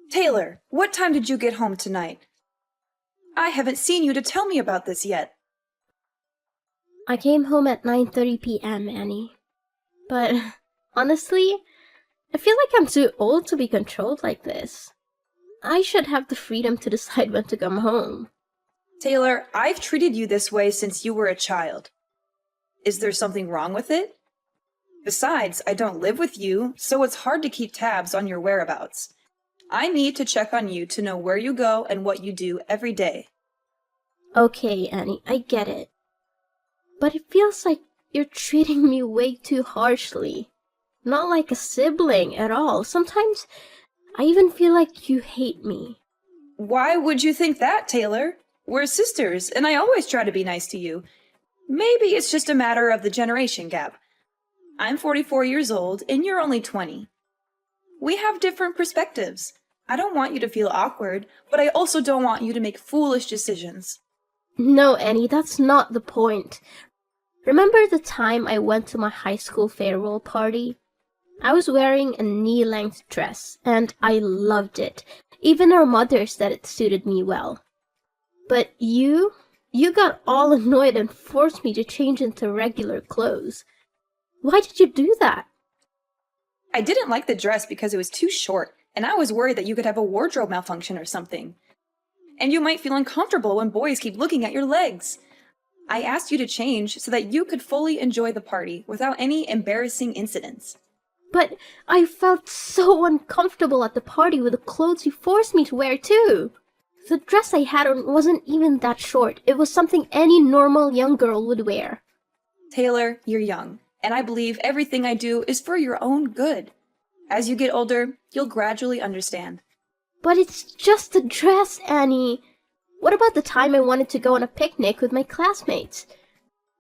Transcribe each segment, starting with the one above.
Taylor, what time did you get home tonight? I haven't seen you to tell me about this yet. I came home at 9:30 p.m., Annie. But honestly, I feel like I'm too old to be controlled like this. I should have the freedom to decide when to come home. Taylor, I've treated you this way since you were a child. Is there something wrong with it? Besides, I don't live with you, so it's hard to keep tabs on your whereabouts. I need to check on you to know where you go and what you do every day. Okay, Annie, I get it. But it feels like you're treating me way too harshly. Not like a sibling at all. Sometimes I even feel like you hate me. Why would you think that, Taylor? We're sisters, and I always try to be nice to you. Maybe it's just a matter of the generation gap. I'm 44 years old, and you're only 20. We have different perspectives. I don't want you to feel awkward, but I also don't want you to make foolish decisions. No, Annie, that's not the point. Remember the time I went to my high school farewell party? I was wearing a knee-length dress, and I loved it. Even our mother said it suited me well. But you got all annoyed and forced me to change into regular clothes. Why did you do that? I didn't like the dress because it was too short, and I was worried that you could have a wardrobe malfunction or something. And you might feel uncomfortable when boys keep looking at your legs. I asked you to change so that you could fully enjoy the party without any embarrassing incidents. But I felt so uncomfortable at the party with the clothes you forced me to wear too. The dress I had on wasn't even that short. It was something any normal young girl would wear. Taylor, you're young, and I believe everything I do is for your own good. As you get older, you'll gradually understand. But it's just a dress, Annie. What about the time I wanted to go on a picnic with my classmates?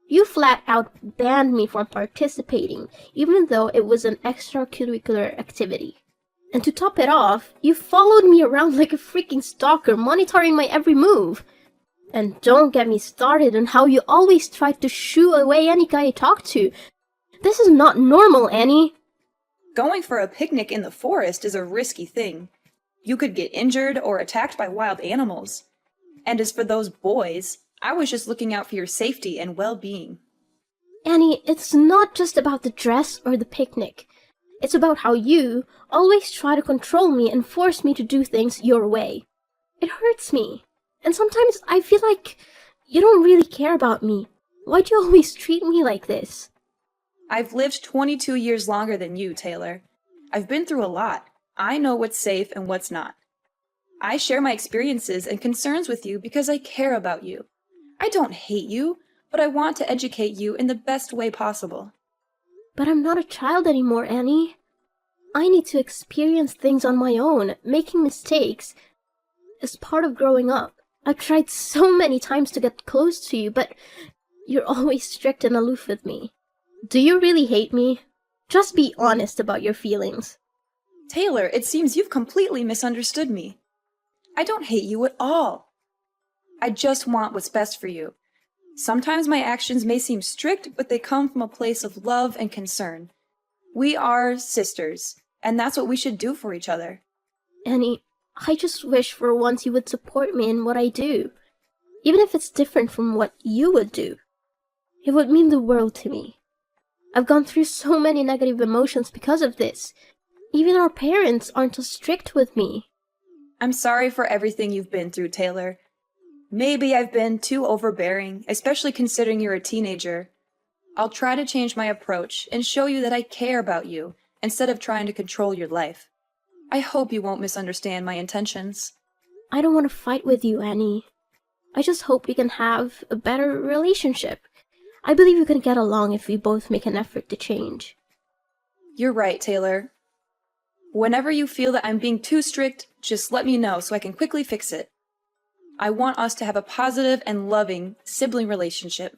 You flat out banned me from participating, even though it was an extracurricular activity. And to top it off, you followed me around like a freaking stalker, monitoring my every move. And don't get me started on how you always tried to shoo away any guy I talked to. This is not normal, Annie. Going for a picnic in the forest is a risky thing. You could get injured or attacked by wild animals. And as for those boys, I was just looking out for your safety and well-being. Annie, it's not just about the dress or the picnic. It's about how you always try to control me and force me to do things your way. It hurts me. And sometimes I feel like you don't really care about me. Why do you always treat me like this? I've lived 22 years longer than you, Taylor. I've been through a lot. I know what's safe and what's not. I share my experiences and concerns with you because I care about you. I don't hate you, but I want to educate you in the best way possible. But I'm not a child anymore, Annie. I need to experience things on my own. Making mistakes is part of growing up. I've tried so many times to get close to you, but you're always strict and aloof with me. Do you really hate me? Just be honest about your feelings. Taylor, it seems you've completely misunderstood me. I don't hate you at all. I just want what's best for you. Sometimes my actions may seem strict, but they come from a place of love and concern. We are sisters, and that's what we should do for each other. Annie, I just wish for once you would support me in what I do. Even if it's different from what you would do. It would mean the world to me. I've gone through so many negative emotions because of this. Even our parents aren't so strict with me. I'm sorry for everything you've been through, Taylor. Maybe I've been too overbearing, especially considering you're a teenager. I'll try to change my approach and show you that I care about you, instead of trying to control your life. I hope you won't misunderstand my intentions. I don't want to fight with you, Annie. I just hope we can have a better relationship. I believe we can get along if we both make an effort to change. You're right, Taylor. Whenever you feel that I'm being too strict, just let me know so I can quickly fix it. I want us to have a positive and loving sibling relationship.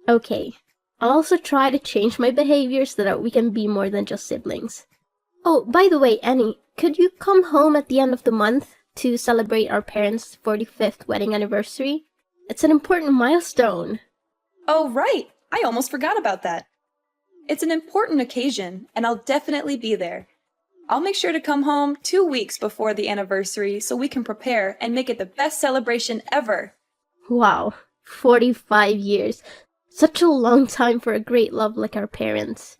Okay. I'll also try to change my behavior so that we can be more than just siblings. Oh, by the way, Annie, could you come home at the end of the month to celebrate our parents' 45th wedding anniversary? It's an important milestone. Oh, right! I almost forgot about that. It's an important occasion, and I'll definitely be there. I'll make sure to come home 2 weeks before the anniversary so we can prepare and make it the best celebration ever. Wow, 45 years. Such a long time for a great love like our parents.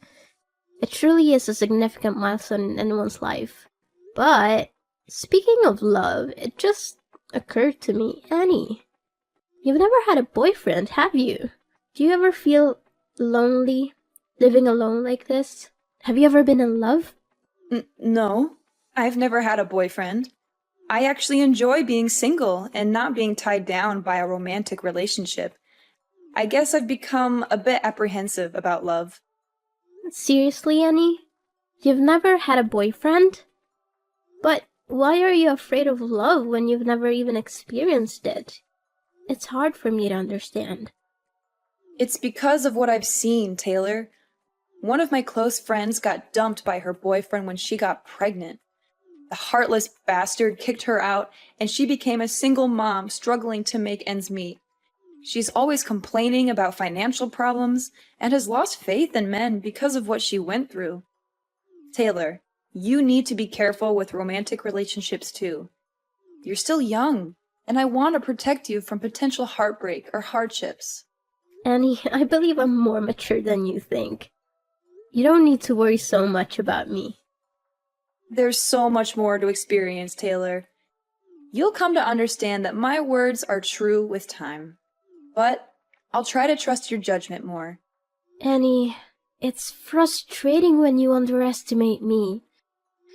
It truly is a significant milestone in anyone's life. But, speaking of love, it just occurred to me, Annie. You've never had a boyfriend, have you? Do you ever feel lonely, living alone like this? Have you ever been in love? No, I've never had a boyfriend. I actually enjoy being single and not being tied down by a romantic relationship. I guess I've become a bit apprehensive about love. Seriously, Annie? You've never had a boyfriend? But why are you afraid of love when you've never even experienced it? It's hard for me to understand. It's because of what I've seen, Taylor. One of my close friends got dumped by her boyfriend when she got pregnant. The heartless bastard kicked her out, and she became a single mom struggling to make ends meet. She's always complaining about financial problems and has lost faith in men because of what she went through. Taylor, you need to be careful with romantic relationships too. You're still young, and I want to protect you from potential heartbreak or hardships. Annie, I believe I'm more mature than you think. You don't need to worry so much about me. There's so much more to experience, Taylor. You'll come to understand that my words are true with time. But I'll try to trust your judgment more. Annie, it's frustrating when you underestimate me.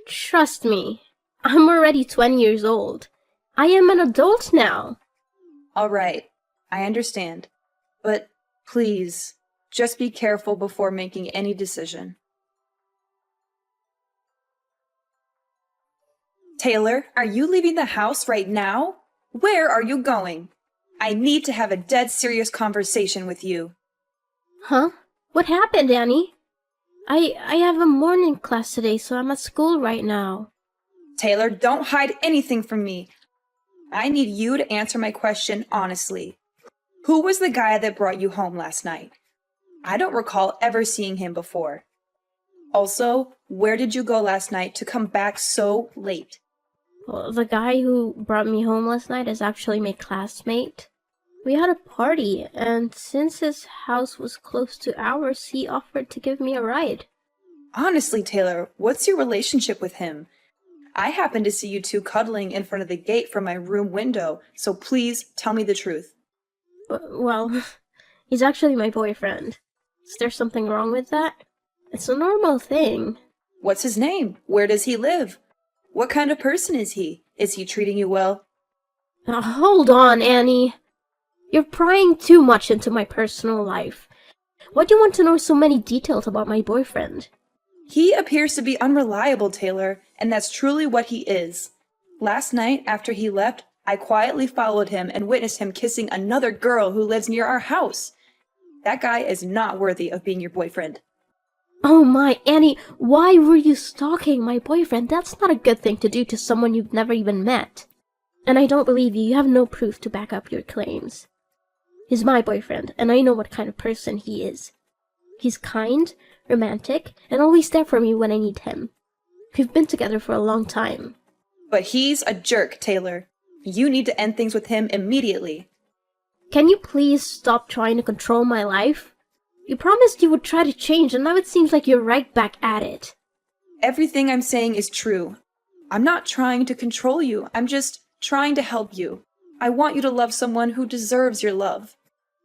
Trust me, I'm already 20 years old. I am an adult now. All right, I understand. But please, just be careful before making any decision. Taylor, are you leaving the house right now? Where are you going? I need to have a dead serious conversation with you. Huh? What happened, Annie? I have a morning class today, so I'm at school right now. Taylor, don't hide anything from me. I need you to answer my question honestly. Who was the guy that brought you home last night? I don't recall ever seeing him before. Also, where did you go last night to come back so late? Well, the guy who brought me home last night is actually my classmate. We had a party, and since his house was close to ours, he offered to give me a ride. Honestly, Taylor, what's your relationship with him? I happened to see you two cuddling in front of the gate from my room window, so please tell me the truth. Well, he's actually my boyfriend. Is there something wrong with that? It's a normal thing. What's his name? Where does he live? What kind of person is he? Is he treating you well? Now, hold on, Annie. You're prying too much into my personal life. Why do you want to know so many details about my boyfriend? He appears to be unreliable, Taylor, and that's truly what he is. Last night, after he left, I quietly followed him and witnessed him kissing another girl who lives near our house. That guy is not worthy of being your boyfriend. Oh my, Annie, why were you stalking my boyfriend? That's not a good thing to do to someone you've never even met. And I don't believe you. You have no proof to back up your claims. He's my boyfriend, and I know what kind of person he is. He's kind, romantic, and always there for me when I need him. We've been together for a long time. But he's a jerk, Taylor. You need to end things with him immediately. Can you please stop trying to control my life? You promised you would try to change, and now it seems like you're right back at it. Everything I'm saying is true. I'm not trying to control you. I'm just trying to help you. I want you to love someone who deserves your love.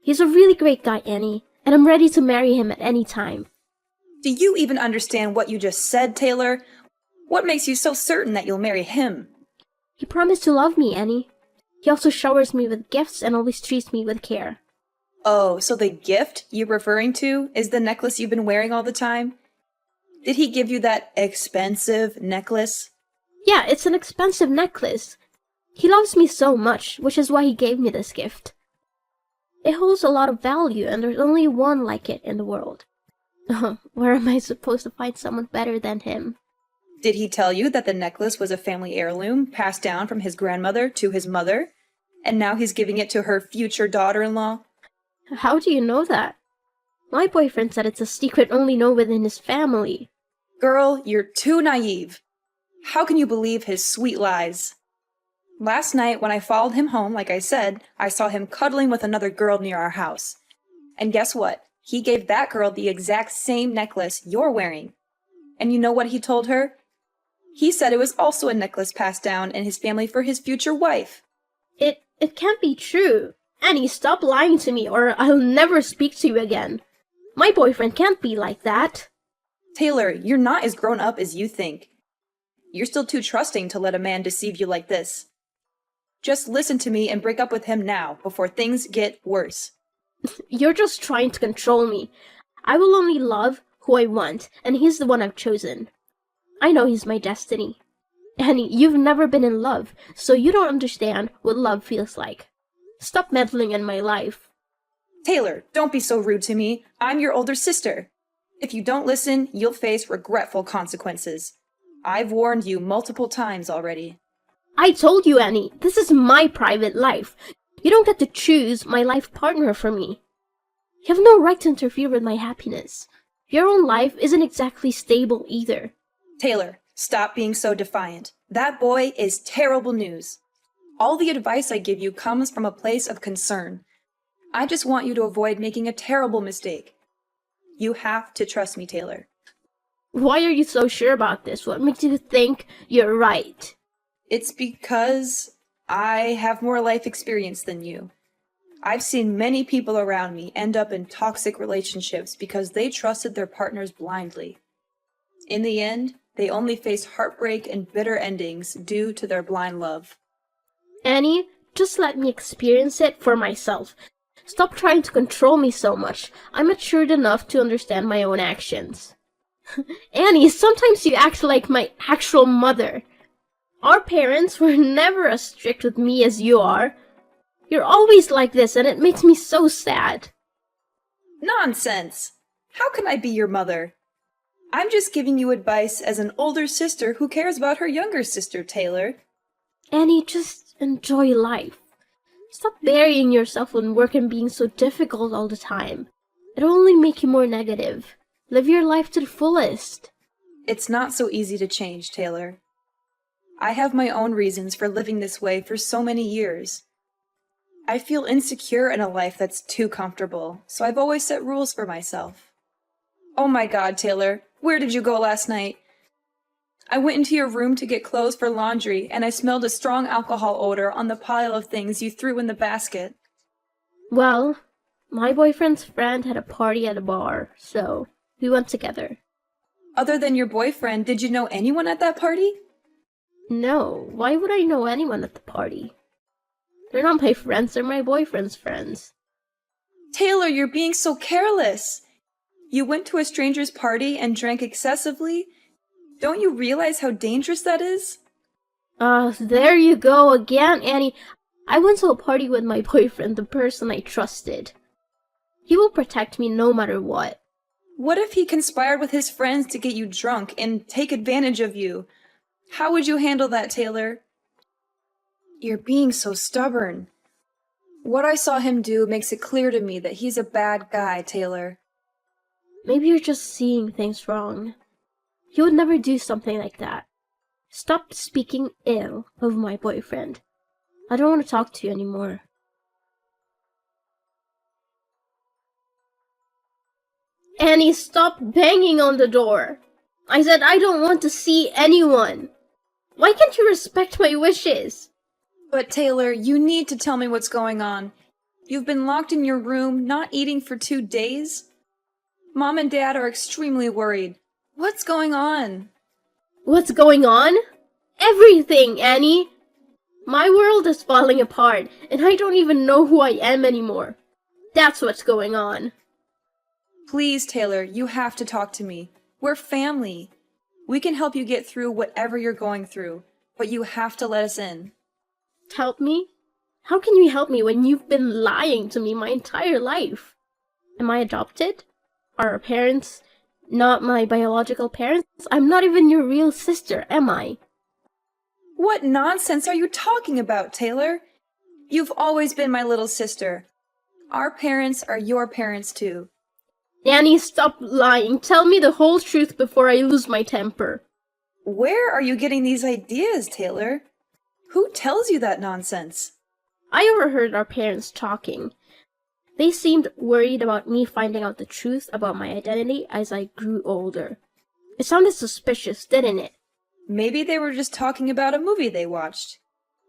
He's a really great guy, Annie, and I'm ready to marry him at any time. Do you even understand what you just said, Taylor? What makes you so certain that you'll marry him? He promised to love me, Annie. He also showers me with gifts and always treats me with care. Oh, so the gift you're referring to is the necklace you've been wearing all the time? Did he give you that expensive necklace? Yeah, it's an expensive necklace. He loves me so much, which is why he gave me this gift. It holds a lot of value, and there's only one like it in the world. Where am I supposed to find someone better than him? Did he tell you that the necklace was a family heirloom passed down from his grandmother to his mother, and now he's giving it to her future daughter-in-law? How do you know that? My boyfriend said it's a secret only known within his family. Girl, you're too naive. How can you believe his sweet lies? Last night, when I followed him home, like I said, I saw him cuddling with another girl near our house. And guess what? He gave that girl the exact same necklace you're wearing. And you know what he told her? He said it was also a necklace passed down in his family for his future wife. It can't be true. Annie, stop lying to me or I'll never speak to you again. My boyfriend can't be like that. Taylor, you're not as grown up as you think. You're still too trusting to let a man deceive you like this. Just listen to me and break up with him now, before things get worse. You're just trying to control me. I will only love who I want, and he's the one I've chosen. I know he's my destiny. Annie, you've never been in love, so you don't understand what love feels like. Stop meddling in my life. Taylor, don't be so rude to me. I'm your older sister. If you don't listen, you'll face regretful consequences. I've warned you multiple times already. I told you, Annie, this is my private life. You don't get to choose my life partner for me. You have no right to interfere with my happiness. Your own life isn't exactly stable either. Taylor, stop being so defiant. That boy is terrible news. All the advice I give you comes from a place of concern. I just want you to avoid making a terrible mistake. You have to trust me, Taylor. Why are you so sure about this? What makes you think you're right? It's because I have more life experience than you. I've seen many people around me end up in toxic relationships because they trusted their partners blindly. In the end, they only face heartbreak and bitter endings due to their blind love. Annie, just let me experience it for myself. Stop trying to control me so much. I'm matured enough to understand my own actions. Annie, sometimes you act like my actual mother. Our parents were never as strict with me as you are. You're always like this, and it makes me so sad. Nonsense! How can I be your mother? I'm just giving you advice as an older sister who cares about her younger sister, Taylor. Annie, just enjoy life. Stop burying yourself in work and being so difficult all the time. It'll only make you more negative. Live your life to the fullest. It's not so easy to change, Taylor. I have my own reasons for living this way for so many years. I feel insecure in a life that's too comfortable, so I've always set rules for myself. Oh my God, Taylor, where did you go last night? I went into your room to get clothes for laundry, and I smelled a strong alcohol odor on the pile of things you threw in the basket. Well, my boyfriend's friend had a party at a bar, so we went together. Other than your boyfriend, did you know anyone at that party? No, why would I know anyone at the party? They're not my friends, they're my boyfriend's friends. Taylor, you're being so careless. You went to a stranger's party and drank excessively? Don't you realize how dangerous that is? There you go again, Annie. I went to a party with my boyfriend, the person I trusted. He will protect me no matter what. What if he conspired with his friends to get you drunk and take advantage of you? How would you handle that, Taylor? You're being so stubborn. What I saw him do makes it clear to me that he's a bad guy, Taylor. Maybe you're just seeing things wrong. He would never do something like that. Stop speaking ill of my boyfriend. I don't want to talk to you anymore. Annie, stop banging on the door. I said I don't want to see anyone. Why can't you respect my wishes? But Taylor, you need to tell me what's going on. You've been locked in your room, not eating for 2 days. Mom and Dad are extremely worried. What's going on? What's going on? Everything, Annie! My world is falling apart, and I don't even know who I am anymore. That's what's going on. Please, Taylor, you have to talk to me. We're family. We can help you get through whatever you're going through, but you have to let us in. Help me? How can you help me when you've been lying to me my entire life? Am I adopted? Are our parents not my biological parents? I'm not even your real sister, am I? What nonsense are you talking about, Taylor? You've always been my little sister. Our parents are your parents too. Annie, stop lying. Tell me the whole truth before I lose my temper. Where are you getting these ideas, Taylor? Who tells you that nonsense? I overheard our parents talking. They seemed worried about me finding out the truth about my identity as I grew older. It sounded suspicious, didn't it? Maybe they were just talking about a movie they watched.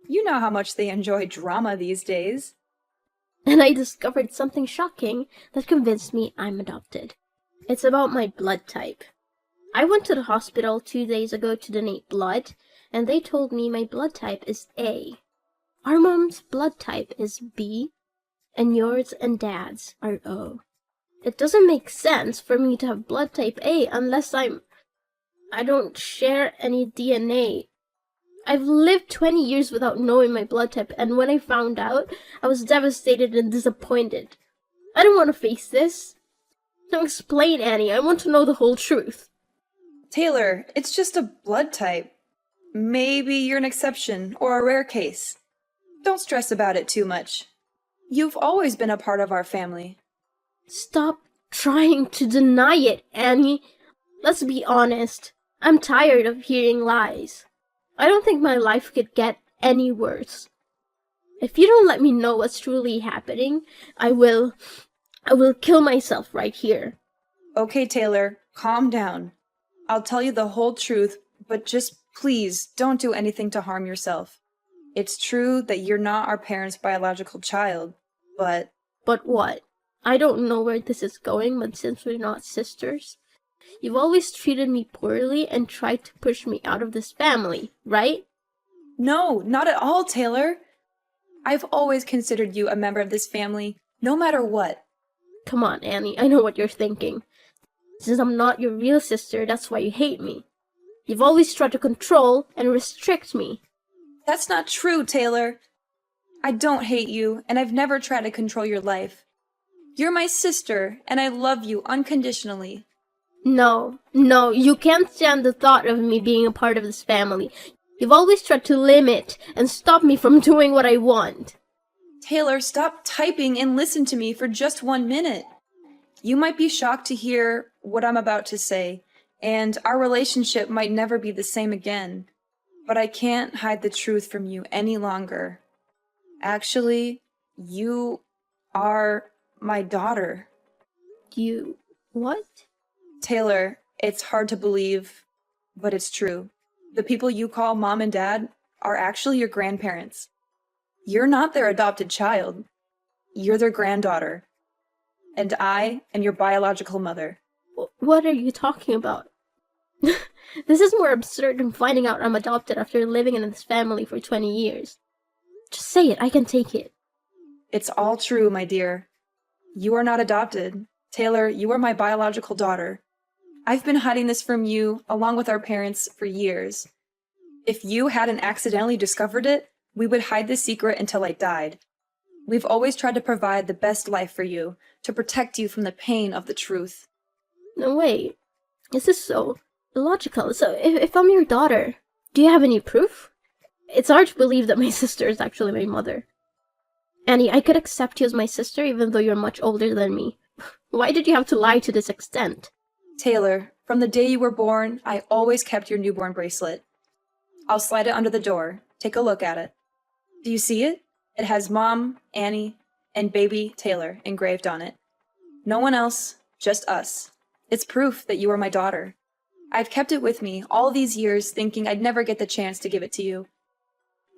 You know how much they enjoy drama these days. And I discovered something shocking that convinced me I'm adopted. It's about my blood type. I went to the hospital 2 days ago to donate blood, and they told me my blood type is A. Our mom's blood type is B, and yours and Dad's are O. It doesn't make sense for me to have blood type A unless I don't share any DNA. I've lived 20 years without knowing my blood type, and when I found out, I was devastated and disappointed. I don't want to face this. Now explain, Annie. I want to know the whole truth. Taylor, it's just a blood type. Maybe you're an exception or a rare case. Don't stress about it too much. You've always been a part of our family. Stop trying to deny it, Annie. Let's be honest. I'm tired of hearing lies. I don't think my life could get any worse. If you don't let me know what's truly happening, I will kill myself right here. Okay, Taylor, calm down. I'll tell you the whole truth, but just please don't do anything to harm yourself. It's true that you're not our parents' biological child, but... But what? I don't know where this is going, but since we're not sisters, you've always treated me poorly and tried to push me out of this family, right? No, not at all, Taylor. I've always considered you a member of this family, no matter what. Come on, Annie, I know what you're thinking. Since I'm not your real sister, that's why you hate me. You've always tried to control and restrict me. That's not true, Taylor. I don't hate you, and I've never tried to control your life. You're my sister, and I love you unconditionally. No, you can't stand the thought of me being a part of this family. You've always tried to limit and stop me from doing what I want. Taylor, stop typing and listen to me for just 1 minute. You might be shocked to hear what I'm about to say, and our relationship might never be the same again. But I can't hide the truth from you any longer. Actually, you are my daughter. You... what? Taylor, it's hard to believe, but it's true. The people you call Mom and Dad are actually your grandparents. You're not their adopted child. You're their granddaughter. And I am your biological mother. What are you talking about? This is more absurd than finding out I'm adopted after living in this family for 20 years. Just say it, I can take it. It's all true, my dear. You are not adopted. Taylor, you are my biological daughter. I've been hiding this from you, along with our parents, for years. If you hadn't accidentally discovered it, we would hide the secret until I died. We've always tried to provide the best life for you, to protect you from the pain of the truth. No, wait. Is this so illogical? So, if I'm your daughter, do you have any proof? It's hard to believe that my sister is actually my mother. Annie, I could accept you as my sister even though you're much older than me. Why did you have to lie to this extent? Taylor, from the day you were born, I always kept your newborn bracelet. I'll slide it under the door. Take a look at it. Do you see it? It has Mom, Annie, and baby Taylor engraved on it. No one else, just us. It's proof that you are my daughter. I've kept it with me all these years thinking I'd never get the chance to give it to you.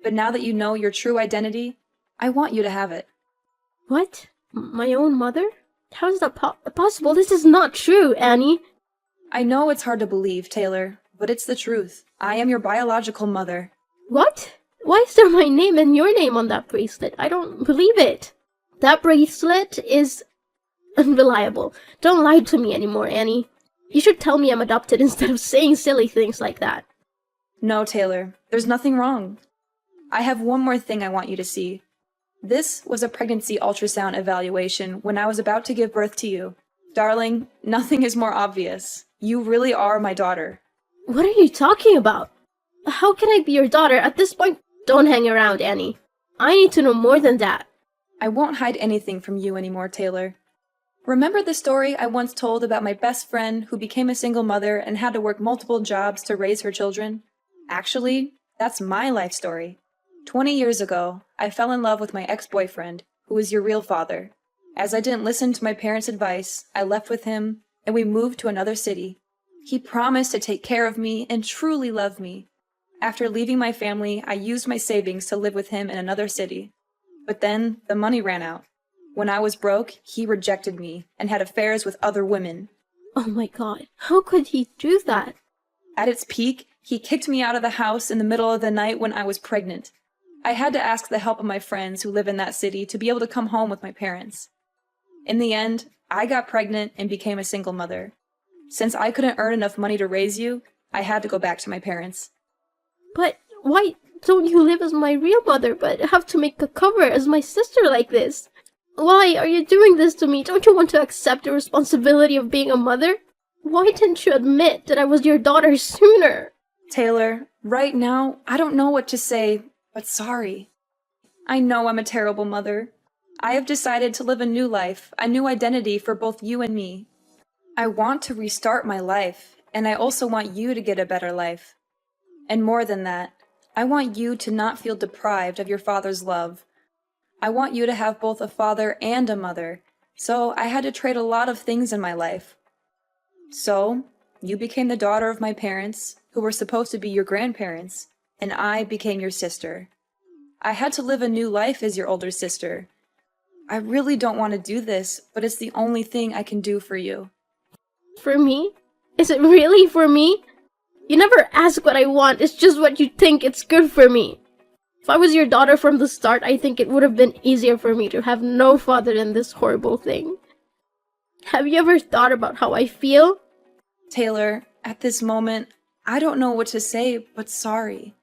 But now that you know your true identity, I want you to have it. What? My own mother? How is that possible? This is not true, Annie. I know it's hard to believe, Taylor, but it's the truth. I am your biological mother. What? Why is there my name and your name on that bracelet? I don't believe it. That bracelet is unreliable. Don't lie to me anymore, Annie. You should tell me I'm adopted instead of saying silly things like that. No, Taylor, there's nothing wrong. I have one more thing I want you to see. This was a pregnancy ultrasound evaluation when I was about to give birth to you. Darling, nothing is more obvious. You really are my daughter. What are you talking about? How can I be your daughter at this point? Don't hang around, Annie. I need to know more than that. I won't hide anything from you anymore, Taylor. Remember the story I once told about my best friend who became a single mother and had to work multiple jobs to raise her children? Actually, that's my life story. 20 years ago, I fell in love with my ex-boyfriend, who was your real father. As I didn't listen to my parents' advice, I left with him, and we moved to another city. He promised to take care of me and truly love me. After leaving my family, I used my savings to live with him in another city. But then, the money ran out. When I was broke, he rejected me and had affairs with other women. Oh my god, how could he do that? At its peak, he kicked me out of the house in the middle of the night when I was pregnant. I had to ask the help of my friends who live in that city to be able to come home with my parents. In the end, I got pregnant and became a single mother. Since I couldn't earn enough money to raise you, I had to go back to my parents. But why don't you live as my real mother but have to make a cover as my sister like this? Why are you doing this to me? Don't you want to accept the responsibility of being a mother? Why didn't you admit that I was your daughter sooner? Taylor, right now, I don't know what to say, but sorry. I know I'm a terrible mother. I have decided to live a new life, a new identity for both you and me. I want to restart my life, and I also want you to get a better life. And more than that, I want you to not feel deprived of your father's love. I want you to have both a father and a mother, so I had to trade a lot of things in my life. So, you became the daughter of my parents, who were supposed to be your grandparents, and I became your sister. I had to live a new life as your older sister. I really don't want to do this, but it's the only thing I can do for you. For me? Is it really for me? You never ask what I want, it's just what you think it's good for me. If I was your daughter from the start, I think it would have been easier for me to have no father than this horrible thing. Have you ever thought about how I feel? Taylor, at this moment, I don't know what to say, but sorry.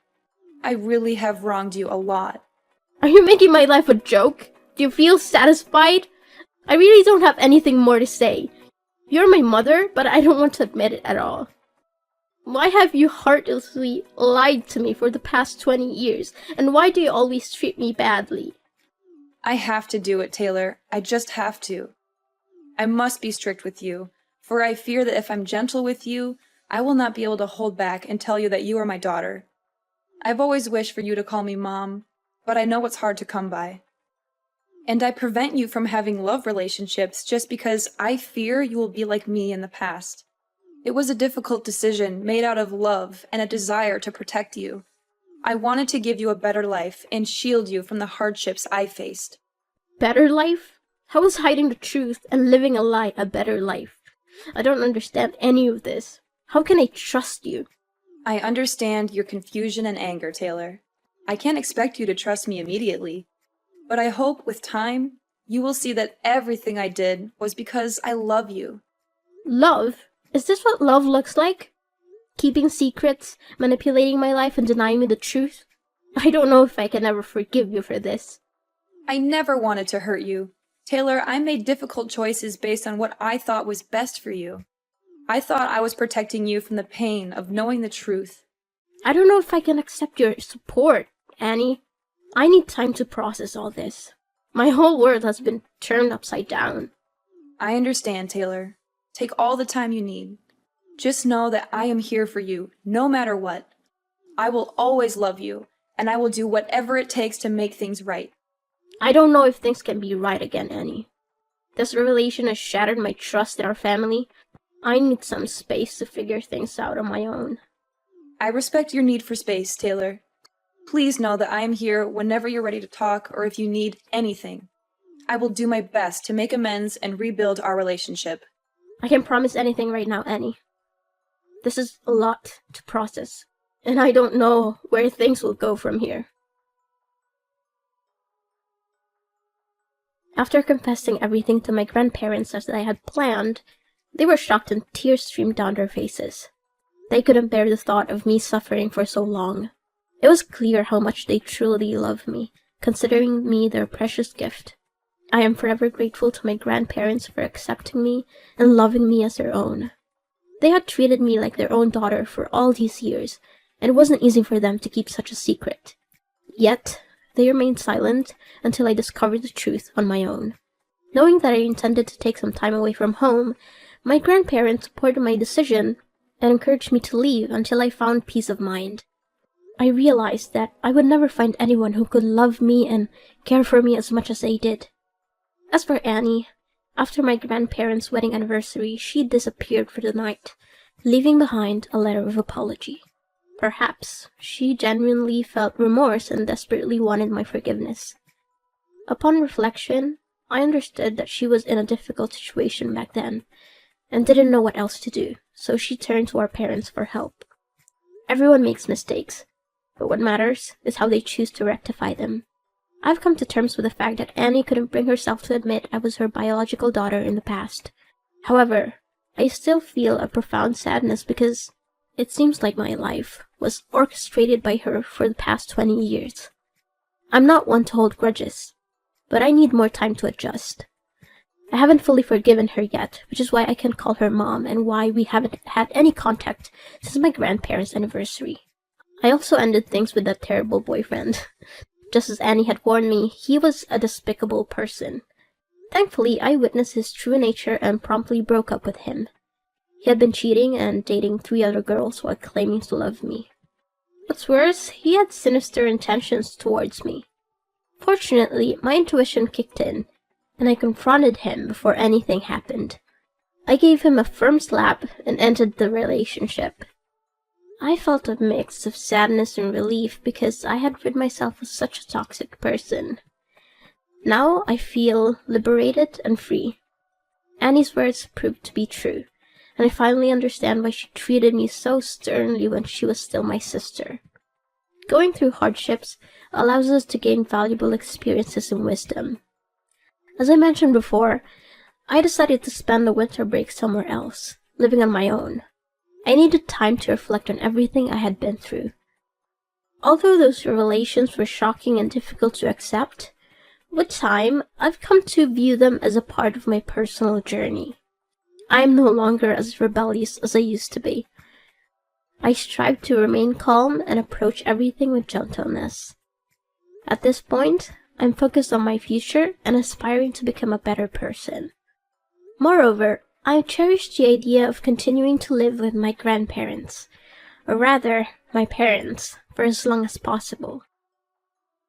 I really have wronged you a lot. Are you making my life a joke? Do you feel satisfied? I really don't have anything more to say. You're my mother, but I don't want to admit it at all. Why have you heartlessly lied to me for the past 20 years? And why do you always treat me badly? I have to do it, Taylor. I just have to. I must be strict with you, for I fear that if I'm gentle with you, I will not be able to hold back and tell you that you are my daughter. I've always wished for you to call me Mom, but I know it's hard to come by. And I prevent you from having love relationships just because I fear you will be like me in the past. It was a difficult decision made out of love and a desire to protect you. I wanted to give you a better life and shield you from the hardships I faced. Better life? How is hiding the truth and living a lie a better life? I don't understand any of this. How can I trust you? I understand your confusion and anger, Taylor. I can't expect you to trust me immediately, but I hope with time you will see that everything I did was because I love you. Love? Is this what love looks like? Keeping secrets, manipulating my life, and denying me the truth? I don't know if I can ever forgive you for this. I never wanted to hurt you. Taylor, I made difficult choices based on what I thought was best for you. I thought I was protecting you from the pain of knowing the truth. I don't know if I can accept your support, Annie. I need time to process all this. My whole world has been turned upside down. I understand, Taylor. Take all the time you need. Just know that I am here for you, no matter what. I will always love you, and I will do whatever it takes to make things right. I don't know if things can be right again, Annie. This revelation has shattered my trust in our family. I need some space to figure things out on my own. I respect your need for space, Taylor. Please know that I am here whenever you're ready to talk or if you need anything. I will do my best to make amends and rebuild our relationship. I can't promise anything right now, Annie. This is a lot to process, and I don't know where things will go from here. After confessing everything to my grandparents as I had planned, they were shocked and tears streamed down their faces. They couldn't bear the thought of me suffering for so long. It was clear how much they truly loved me, considering me their precious gift. I am forever grateful to my grandparents for accepting me and loving me as their own. They had treated me like their own daughter for all these years, and it wasn't easy for them to keep such a secret. Yet, they remained silent until I discovered the truth on my own. Knowing that I intended to take some time away from home, my grandparents supported my decision and encouraged me to leave until I found peace of mind. I realized that I would never find anyone who could love me and care for me as much as they did. As for Annie, after my grandparents' wedding anniversary, she disappeared for the night, leaving behind a letter of apology. Perhaps she genuinely felt remorse and desperately wanted my forgiveness. Upon reflection, I understood that she was in a difficult situation back then and didn't know what else to do, so she turned to our parents for help. Everyone makes mistakes, but what matters is how they choose to rectify them. I've come to terms with the fact that Annie couldn't bring herself to admit I was her biological daughter in the past. However, I still feel a profound sadness because it seems like my life was orchestrated by her for the past 20 years. I'm not one to hold grudges, but I need more time to adjust. I haven't fully forgiven her yet, which is why I can call her mom and why we haven't had any contact since my grandparents' anniversary. I also ended things with that terrible boyfriend. Just as Annie had warned me, he was a despicable person. Thankfully, I witnessed his true nature and promptly broke up with him. He had been cheating and dating 3 other girls while claiming to love me. What's worse, he had sinister intentions towards me. Fortunately, my intuition kicked in, and I confronted him before anything happened. I gave him a firm slap and ended the relationship. I felt a mix of sadness and relief because I had rid myself of such a toxic person. Now I feel liberated and free. Annie's words proved to be true, and I finally understand why she treated me so sternly when she was still my sister. Going through hardships allows us to gain valuable experiences and wisdom. As I mentioned before, I decided to spend the winter break somewhere else, living on my own. I needed time to reflect on everything I had been through. Although those revelations were shocking and difficult to accept, with time, I've come to view them as a part of my personal journey. I am no longer as rebellious as I used to be. I strive to remain calm and approach everything with gentleness. At this point, I'm focused on my future and aspiring to become a better person. Moreover, I cherish the idea of continuing to live with my grandparents, or rather, my parents, for as long as possible.